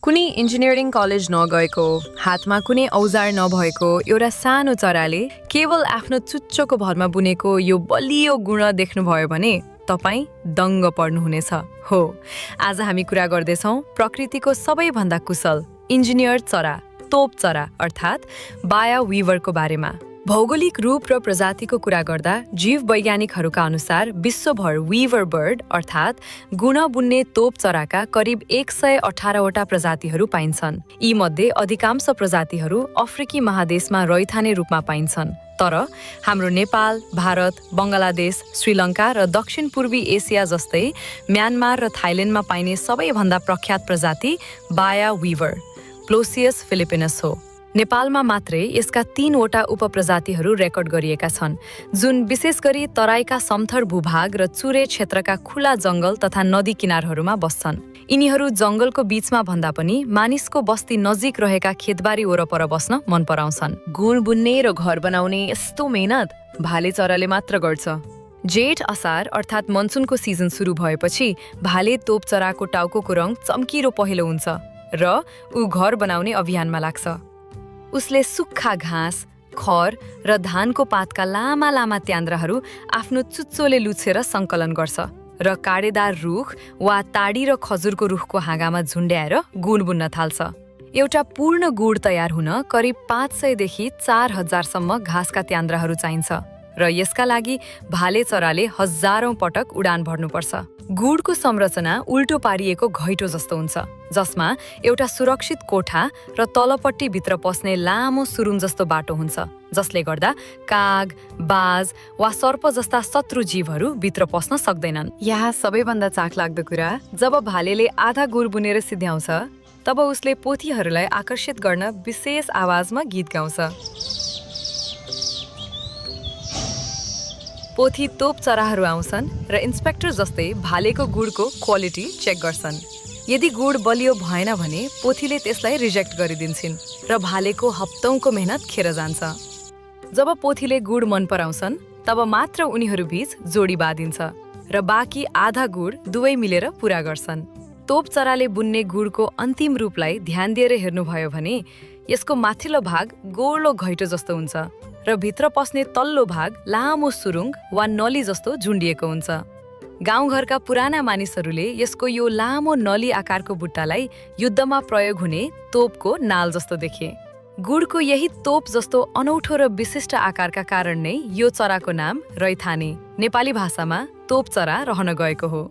कुनै engineering college नगएको, हातमा कुनै औजार नभएको एउटा सानो चराले केवल आफ्नो चुच्चोको भरमा बुनेको यो बलियो गुण देख्नुभयो भने तपाईँ दङ्ग पर्नुहुनेछ। हो, आज हामी कुरा गर्दैछौँ प्रकृतिको सबैभन्दा कुशल इन्जिनियर चरा, तोप चरा अर्थात् बाया वीवरको बारेमा। भौगोलिक रूप र प्रजातिको कुरा गर्दा जीव वैज्ञानिकहरूका अनुसार विश्वभर वीवर बर्ड अर्थात् गुण बुन्ने तोप चराका करिब 118वटा प्रजातिहरू पाइन्छन्। यीमध्ये अधिकांश प्रजातिहरू अफ्रिकी महादेशमा रैथाने रूपमा पाइन्छन्। तर हाम्रो नेपाल, भारत, बङ्गलादेश, श्रीलङ्का र दक्षिण पूर्वी एसिया जस्तै म्यानमार र थाइल्यान्डमा पाइने सबैभन्दा प्रख्यात प्रजाति बाया वीवर प्लोसियस फिलिपिनस हो। नेपालमा मात्रै यसका 3वटा उपप्रजातिहरू रेकर्ड गरिएका छन्, जुन विशेष गरी तराईका समथर भूभाग र चुरे क्षेत्रका खुला जङ्गल तथा नदी किनारहरूमा बस्छन्। यिनीहरू जङ्गलको बीचमा भन्दा पनि मानिसको बस्ती नजिक रहेका खेतबारी वरपर बस्न मन पराउँछन्। गुण बुन्ने र घर बनाउने यस्तो मेहनत भाले चराले मात्र गर्छ। जेठ असार अर्थात् मनसुनको सिजन सुरु भएपछि भाले तोप चराको टाउकोको रङ चम्किलो पहेँलो हुन्छ र ऊ घर बनाउने अभियानमा लाग्छ। उसले सुक्खा घाँस, खर र धानको पातका लामा लामा त्यान्द्राहरू आफ्नो चुच्चोले लुछेर सङ्कलन गर्छ र काँडेदार रुख वा ताडी र खजुरको रुखको हाँगामा झुन्ड्याएर गुण बुन्न थाल्छ। एउटा पूर्ण गुड तयार हुन करिब 500 देखि 4000सम्म घाँसका त्यान्द्राहरू चाहिन्छ र यसका लागि भाले चराले हजारौं पटक उडान भर्नुपर्छ। गुडको संरचना उल्टो पारिएको घैँटो जस्तो हुन्छ, जसमा एउटा सुरक्षित कोठा र तलपट्टि भित्र पस्ने लामो सुरुङ जस्तो बाटो हुन्छ, जसले गर्दा काग, बाज वा सर्प जस्ता शत्रु जीवहरू भित्र पस्न सक्दैनन्। यहाँ सबैभन्दा चाखलाग्दो कुरा, जब भालेले आधा गुड बुनेर सिध्याउँछ तब उसले पोथीहरूलाई आकर्षित गर्न विशेष आवाजमा गीत गाउँछ। पोथी तोप चराहरू आउँछन् र इन्सपेक्टर जस्तै भालेको गुडको क्वालिटी चेक गर्छन्। यदि गुड बलियो भएन भने पोथीले त्यसलाई रिजेक्ट गरिदिन्छन् र भालेको हप्तौंको मेहनत खेर जान्छ। जब पोथीले गुड मन पराउँछन् तब मात्र उनीहरू बीच जोडी बाँधिन्छ र बाँकी आधा गुड दुवै मिलेर पूरा गर्छन्। तोप चराले बुन्ने गुडको अन्तिम रूपलाई ध्यान दिएर हेर्नुभयो भने यसको माथिल्लो भाग गोलो घैँटो जस्तो हुन्छ र भित्र पस्ने तल्लो भाग लामो सुरुङ वा नली जस्तो झुन्डिएको हुन्छ। गाउँघरका पुराना मानिसहरूले यसको यो लामो नली आकारको बुट्टालाई युद्धमा प्रयोग हुने तोपको नाल जस्तो देखे। गुडको यही तोप जस्तो अनौठो र विशिष्ट आकारका कारण नै यो चराको नाम रैथाने नेपाली भाषामा तोप चरा रहन गएको हो।